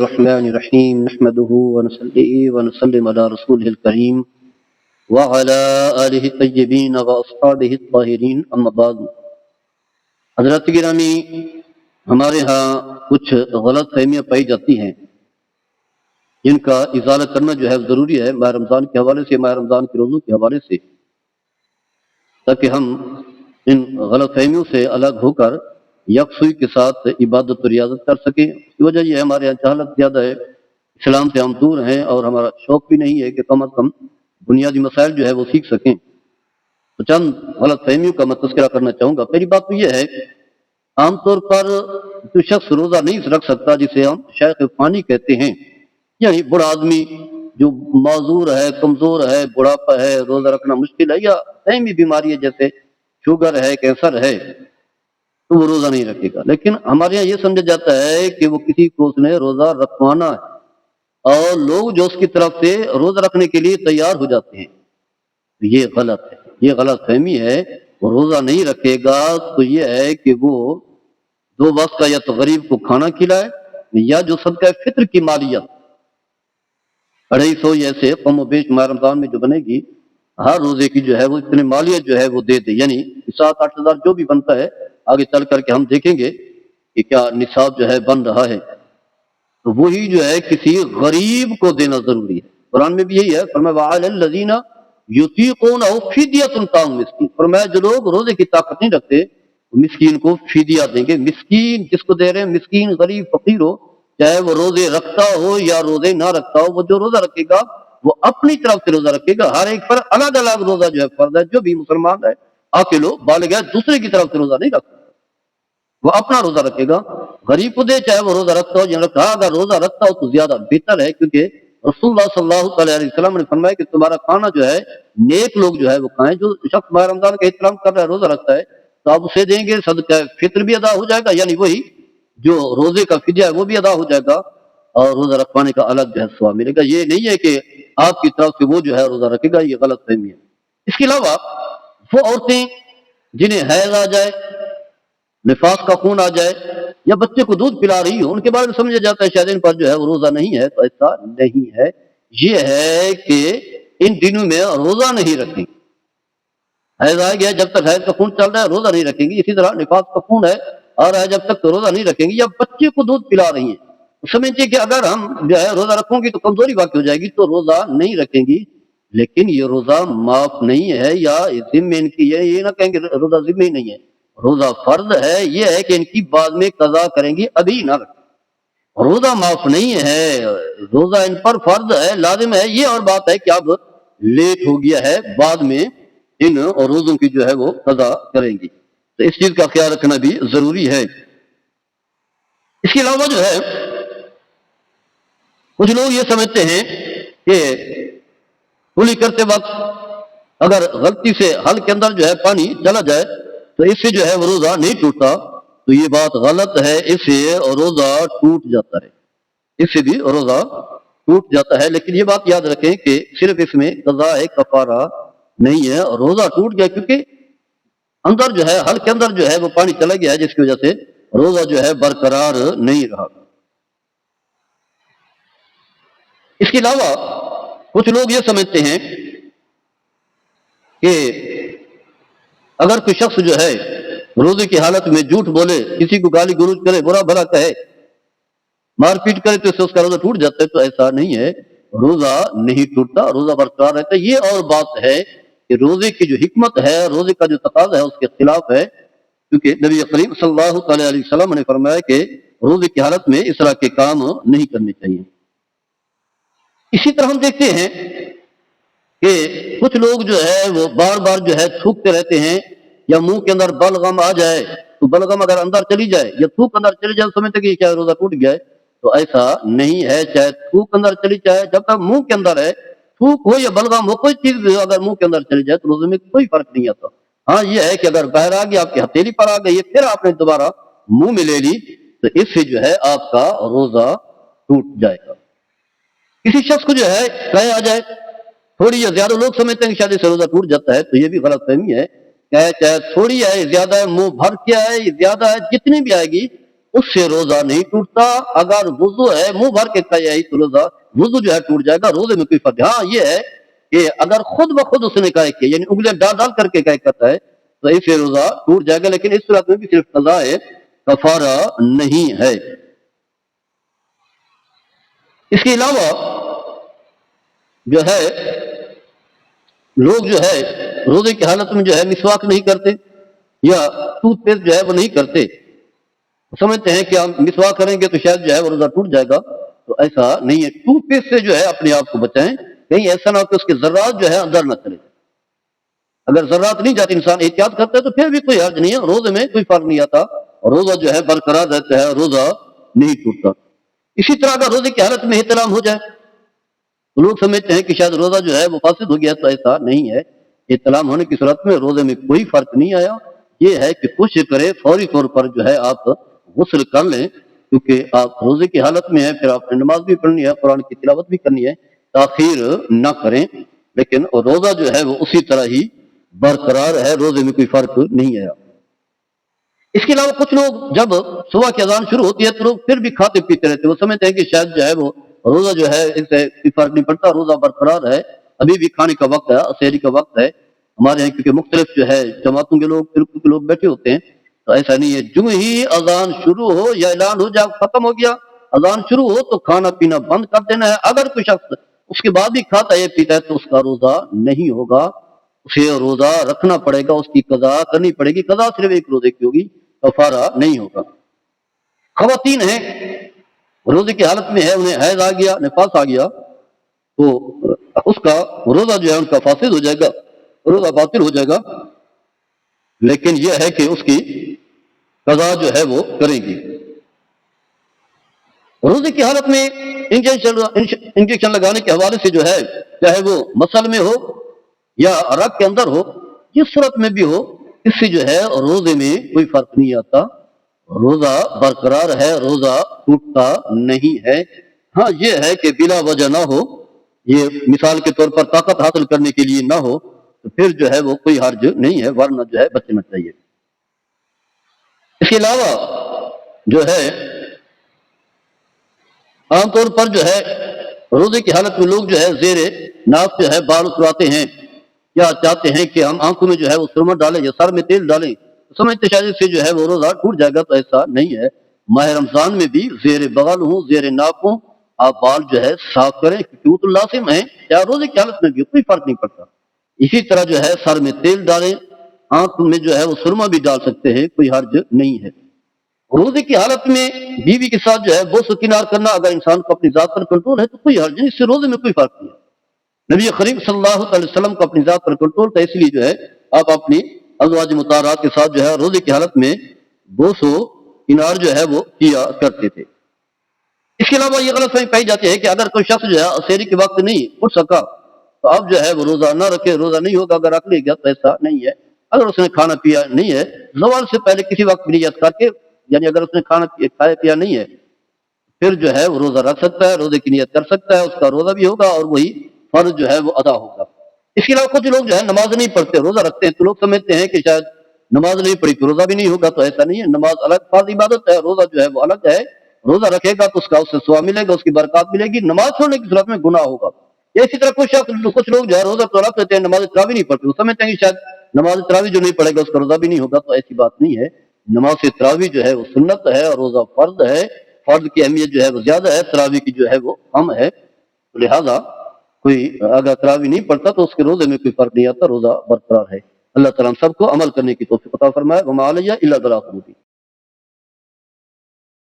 الرحمن الرحیم نحمده ونصلي ونسلم على رسوله الكريم وعلى آله الطيبين واصحابه الطاهرين اما بعد. حضرات گرامی، ہمارے ہاں کچھ غلط فہمیاں پائی جاتی ہیں جن کا ازالہ کرنا جو ہے ضروری ہے ماہ رمضان کے حوالے سے، ماہ رمضان کے روزوں کے حوالے سے، تاکہ ہم ان غلط فہمیوں سے الگ ہو کر یکسوئی کے ساتھ عبادت و ریاضت کر سکیں. اس کی وجہ یہ ہے ہمارے یہاں جہالت زیادہ ہے، اسلام سے ہم دور ہیں، اور ہمارا شوق بھی نہیں ہے کہ کم از کم بنیادی مسائل جو ہے وہ سیکھ سکیں. تو چند غلط فہمیوں کا میں تذکرہ کرنا چاہوں گا. پہلی بات تو یہ ہے، عام طور پر جو شخص روزہ نہیں رکھ سکتا، جسے ہم شیخ فانی کہتے ہیں، یعنی بڑا آدمی جو معذور ہے، کمزور ہے، بڑھاپا ہے، روزہ رکھنا مشکل ہے، یا فہمی بیماری ہے جیسے شوگر ہے، کینسر ہے، تو وہ روزہ نہیں رکھے گا. لیکن ہمارے یہاں یہ سمجھا جاتا ہے کہ وہ کسی کو اس نے روزہ رکھوانا ہے، اور لوگ جو اس کی طرف سے روزہ رکھنے کے لیے تیار ہو جاتے ہیں. یہ غلط ہے، یہ غلط فہمی ہے. وہ روزہ نہیں رکھے گا تو یہ ہے کہ وہ دو وقت کا یا تو غریب کو کھانا کھلائے، یا جو صدقہ فطر کی مالیت 250 ایسے کم و بیش ماہ رمضان میں جو بنے گی، ہر روزے کی جو ہے وہ اتنے مالیت جو ہے وہ دے دے. یعنی 7-8 ہزار جو بھی بنتا ہے، آگے چل کر کے ہم دیکھیں گے کہ کیا نصاب جو ہے بن رہا ہے، تو وہی جو ہے کسی غریب کو دینا ضروری ہے. قرآن میں بھی یہی ہے، فرمایا وَعَلَى الَّذِينَ يُطِيقُونَهُ فِدْيَةٌ طَعَامُ مِسْكِينٍ. فرمایا جو لوگ روزے کی طاقت نہیں رکھتے، مسکین کو فدیہ دیں گے. مسکین جس کو دے رہے ہیں، مسکین، غریب، فقیر ہو، چاہے وہ روزے رکھتا ہو یا روزے نہ رکھتا ہو، وہ جو روزہ رکھے گا وہ اپنی طرف سے روزہ رکھے گا. ہر ایک پر الگ الگ روزہ جو ہے فرض ہے. جو بھی مسلمان ہے عاقل ہو، بالغ ہے، دوسرے کی طرف سے روزہ نہیں رکھتا، وہ اپنا روزہ رکھے گا. غریب کو دے، چاہے وہ روزہ رکھتا ہو یا نہ رکھتا ہو. اگر روزہ رکھتا ہو تو زیادہ بہتر ہے، کیونکہ رسول اللہ صلی اللہ علیہ وسلم نے فرمایا کہ تمہارا کھانا جو ہے نیک لوگ جو ہے وہ کھائیں. جو شخص ماہ رمضان کا احترام کر رہا ہے، روزہ رکھتا ہے، تو آپ اسے دیں گے، صدقہ فطر بھی ادا ہو جائے گا، یعنی وہی جو روزے کا فدیہ ہے وہ بھی ادا ہو جائے گا، اور روزہ رکھوانے کا الگ جو ہے ثواب ملے گا. یہ نہیں ہے کہ آپ کی طرف سے وہ جو ہے روزہ رکھے گا، یہ غلط فہمی ہے. اس کے علاوہ وہ عورتیں جنہیں حیض آ جائے، نفاس کا خون آ جائے، یا بچے کو دودھ پلا رہی ہو، ان کے بارے میں سمجھا جاتا ہے شاید ان پر جو ہے وہ روزہ نہیں ہے. تو ایسا نہیں ہے. یہ ہے کہ ان دنوں میں روزہ نہیں رکھیں. حیض آ گیا، جب تک حیض کا خون چل رہا ہے روزہ نہیں رکھیں گی. اسی طرح نفاس کا خون ہے آ رہا ہے، جب تک تو روزہ نہیں رکھیں گی. یا بچے کو دودھ پلا رہی ہیں، سمجھتے کہ اگر ہم جو ہے روزہ رکھوں گی تو کمزوری واقع ہو جائے گی، تو روزہ نہیں رکھیں گی. لیکن یہ روزہ معاف نہیں ہے، یا ذمہ ان کی ہے. یہ نہ کہیں کہ روزہ ذمہ ہی نہیں ہے، روزہ فرض ہے. یہ ہے کہ ان کی بعد میں قضا کریں گی، ابھی نہ رکھیں. روزہ معاف نہیں ہے، روزہ ان پر فرض ہے، لازم ہے. یہ اور بات ہے کہ اب لیٹ ہو گیا ہے، بعد میں ان روزوں کی جو ہے وہ قضا کریں گی. تو اس چیز کا خیال رکھنا بھی ضروری ہے. اس کے علاوہ جو ہے کچھ لوگ یہ سمجھتے ہیں کہ کلی کرتے وقت اگر غلطی سے حل کے اندر جو ہے پانی چلا جائے تو اس سے جو ہے وہ روزہ نہیں ٹوٹتا. تو یہ بات غلط ہے. اس سے روزہ ٹوٹ جاتا ہے، اس سے بھی روزہ ٹوٹ جاتا ہے. لیکن یہ بات یاد رکھیں کہ صرف اس میں قضا ہے، کفارہ نہیں ہے. روزہ ٹوٹ گیا کیونکہ اندر جو ہے حل کے اندر جو ہے وہ پانی چلا گیا ہے، جس کی وجہ سے روزہ جو ہے برقرار نہیں رہا. اس کے علاوہ کچھ لوگ یہ سمجھتے ہیں کہ اگر کوئی شخص جو ہے روزے کی حالت میں جھوٹ بولے، کسی کو گالی گلوچ کرے، برا بھلا کہے، مار پیٹ کرے، تو اس سے اس کا روزہ ٹوٹ جاتا ہے. تو ایسا نہیں ہے، روزہ نہیں ٹوٹتا، روزہ برقرار رہتا ہے. یہ اور بات ہے کہ روزے کی جو حکمت ہے، روزے کا جو تقاضا ہے، اس کے خلاف ہے. کیونکہ نبی کریم صلی اللہ علیہ وسلم نے فرمایا کہ روزے کی حالت میں اس طرح کے کام نہیں کرنے چاہیے. اسی طرح ہم دیکھتے ہیں کہ کچھ لوگ جو ہے وہ بار بار جو ہے تھوکتے رہتے ہیں، یا منہ کے اندر بلغم آ جائے تو بلغم اگر اندر چلی جائے یا تھوک اندر چلی جائے تو سمجھتے کہ کیا روزہ ٹوٹ گیا ہے. تو ایسا نہیں ہے. چاہے تھوک اندر چلی جائے، جب تک منہ کے اندر ہے، تھوک ہو یا بلغم ہو، کوئی چیز اگر منہ کے اندر چلی جائے تو روزے میں کوئی فرق نہیں آتا. ہاں یہ ہے کہ اگر باہر آ گیا، آپ کی ہتھیلی پر آ گئی، پھر آپ نے دوبارہ منہ میں لے لی، تو اس سے جو ہے آپ کا روزہ ٹوٹ جائے گا. کسی شخص کو جو ہے قے آ جائے تھوڑی یا زیادہ، لوگ سمجھتے ہیں کہ شاید اس سے روزہ ٹوٹ جاتا ہے. تو یہ بھی غلط فہمی ہے. چاہے تھوڑی ہے، زیادہ ہے، منہ بھر کے آئے، زیادہ ہے، جتنی بھی آئے گی، اس سے روزہ نہیں ٹوٹتا. اگر وضو ہے منہ بھر کے کہے تو روزہ وضو جو ہے ٹوٹ جائے گا. روزے میں کوئی فرق. ہاں یہ ہے کہ اگر خود بخود اس نے کہے کہ یعنی انگلیاں ڈال ڈال کر کے کہے کرتا ہے تو اسے روزہ ٹوٹ جائے گا. لیکن اس صورت میں بھی صرف قضا ہے, کفارہ نہیں ہے. اس کے علاوہ جو ہے لوگ جو ہے روزے کی حالت میں جو ہے مسواک نہیں کرتے یا ٹوتھ پیسٹ جو ہے وہ نہیں کرتے, سمجھتے ہیں کہ ہم مسواک کریں گے تو شاید جو ہے وہ روزہ ٹوٹ جائے گا. تو ایسا نہیں ہے. ٹوتھ پیسٹ سے جو ہے اپنے آپ کو بچائیں, کہیں ایسا نہ ہو کہ اس کے ذرات جو ہے اندر نہ چلے. اگر ذرات نہیں جاتے انسان احتیاط کرتا ہے تو پھر بھی کوئی حرج نہیں ہے. روزے میں کوئی فرق نہیں آتا, روزہ جو ہے برقرار رہتا ہے, روزہ نہیں ٹوٹتا. اسی طرح اگر روزے کی حالت میں احتلام ہو جائے تو لوگ سمجھتے ہیں کہ شاید روزہ جو ہے وہ فاسد ہو گیا, تو ایسا نہیں ہے. احتلام ہونے کی صورت میں روزے میں کوئی فرق نہیں آیا. یہ ہے کہ کوشش کرے فوری طور پر جو ہے آپ غسل کر لیں, کیونکہ آپ روزے کی حالت میں ہیں, پھر آپ نے نماز بھی پڑھنی ہے, قرآن کی تلاوت بھی کرنی ہے. تاخیر نہ کریں, لیکن روزہ جو ہے وہ اسی طرح ہی برقرار ہے, روزے میں کوئی فرق نہیں آیا. اس کے علاوہ کچھ لوگ جب صبح کی اذان شروع ہوتی ہے تو لوگ پھر بھی کھاتے پیتے رہتے, وہ سمجھتے ہیں کہ شاید جو ہے وہ روزہ جو ہے اس سے کوئی فرق نہیں پڑتا, روزہ برقرار ہے, ابھی بھی کھانے کا وقت ہے, سحری کا وقت ہے. ہمارے یہاں کیونکہ مختلف جو ہے جماعتوں کے لوگ فرقوں کے لوگ بیٹھے ہوتے ہیں, تو ایسا نہیں ہے. جو ہی اذان شروع ہو یا اعلان ہو جائے ختم ہو گیا, اذان شروع ہو تو کھانا پینا بند کر دینا ہے. اگر کوئی شخص اس کے بعد بھی کھاتا ہے پیتا ہے تو اس کا روزہ نہیں ہوگا, اسے روزہ رکھنا پڑے گا, اس کی قضا کرنی پڑے گی. قضا صرف ایک روزے کی ہوگی, کفارہ نہیں ہوگا. خواتین ہیں روزے کی حالت میں ہے, انہیں حیض آ گیا, نفاس آ گیا, تو اس کا روزہ جو ہے ان کا فاسد ہو جائے گا, روزہ باطل ہو جائے گا. لیکن یہ ہے کہ اس کی قضا جو ہے وہ کریں گی. روزے کی حالت میں انجیکشن لگانے کے حوالے سے جو ہے چاہے وہ مسل میں ہو یا رگ کے اندر ہو, جس صورت میں بھی ہو, اس سے جو ہے روزے میں کوئی فرق نہیں آتا, روزہ برقرار ہے, روزہ ٹوٹتا نہیں ہے. ہاں یہ ہے کہ بلا وجہ نہ ہو, یہ مثال کے طور پر طاقت حاصل کرنے کے لیے نہ ہو, تو پھر جو ہے وہ کوئی حرج نہیں ہے, ورنہ جو ہے بچنا چاہیے. اس کے علاوہ جو ہے عام طور پر جو ہے روزے کی حالت میں لوگ جو ہے زیر ناف جو ہے بال اترواتے ہیں, یا چاہتے ہیں کہ ہم آنکھوں میں جو ہے وہ سرما ڈالیں یا سر میں تیل ڈالیں, سمجھتے شاید سے جو ہے وہ روزہ ٹوٹ جائے گا, تو ایسا نہیں ہے. ماہ رمضان میں بھی زیر بغل ہوں زیر ناف ہوں آپ بال جو ہے صاف کریں, کیونکہ وہ تو لازم ہے, یا روزے کی حالت میں بھی کوئی فرق نہیں پڑتا. اسی طرح جو ہے سر میں تیل ڈالیں, آنکھ میں جو ہے وہ سرما بھی ڈال سکتے ہیں, کوئی حرج نہیں ہے. روزے کی حالت میں بیوی کے ساتھ جو ہے بوس و کنار کرنا اگر انسان کو اپنی ذات پر کنٹرول ہے تو کوئی حرج نہیں, اس سے روزے میں کوئی فرق نہیں ہے. نبی کریم صلی اللہ علیہ وسلم کو اپنی ذات پر کنٹرول تھا, اس لیے جو ہے آپ اپنی ازواج مطہرات کے ساتھ جو ہے روزے کی حالت میں بوس و کنار جو ہے وہ کیا کرتے تھے. اس کے علاوہ یہ غلط فہمی پائی جاتی ہے کہ اگر کوئی شخص جو ہے سحری کے وقت نہیں اٹھ سکا تو اب جو ہے وہ روزہ نہ رکھے, روزہ نہیں ہوگا. اگر رکھ لے گیا تو ایسا نہیں ہے. اگر اس نے کھانا پیا نہیں ہے زوال سے پہلے کسی وقت بھی نیت کر کے, یعنی اگر اس نے کھایا پیا نہیں ہے پھر جو ہے وہ روزہ رکھ سکتا ہے, روزے کی نیت کر سکتا ہے, اس کا روزہ بھی ہوگا اور وہی فرض جو ہے وہ ادا ہوگا. اس کے علاوہ کچھ لوگ جو ہے نماز نہیں پڑھتے روزہ رکھتے ہیں, تو لوگ سمجھتے ہیں کہ شاید نماز نہیں پڑھی تو روزہ بھی نہیں ہوگا, تو ایسا نہیں ہے. نماز الگ فرض عبادت ہے, روزہ جو ہے وہ الگ ہے. روزہ رکھے گا تو اس کا اس سے ثواب ملے گا, اس کی برکات ملے گی. نماز چھوڑنے کی صورت میں گناہ ہوگا. اسی طرح کچھ لوگ جو ہے روزہ تو رکھ لیتے ہیں, نماز تراویح نہیں پڑھتے, وہ سمجھتے ہیں کہ شاید نماز تراویح جو نہیں پڑھے گا اس کا روزہ بھی نہیں ہوگا, تو ایسی بات نہیں ہے. نماز تراویح جو ہے وہ سنت ہے اور روزہ فرض ہے. فرض کی اہمیت جو ہے وہ زیادہ ہے, تراویح کی جو ہے وہ کم ہے. لہذا کوئی اگر تراویح نہیں پڑھتا تو اس کے روزے میں کوئی فرق نہیں آتا, روزہ برقرار ہے. اللہ تعالیٰ ہم سب کو عمل کرنے کی توفیق عطا فرمائے. وما علیہ الا البلاغ المبین.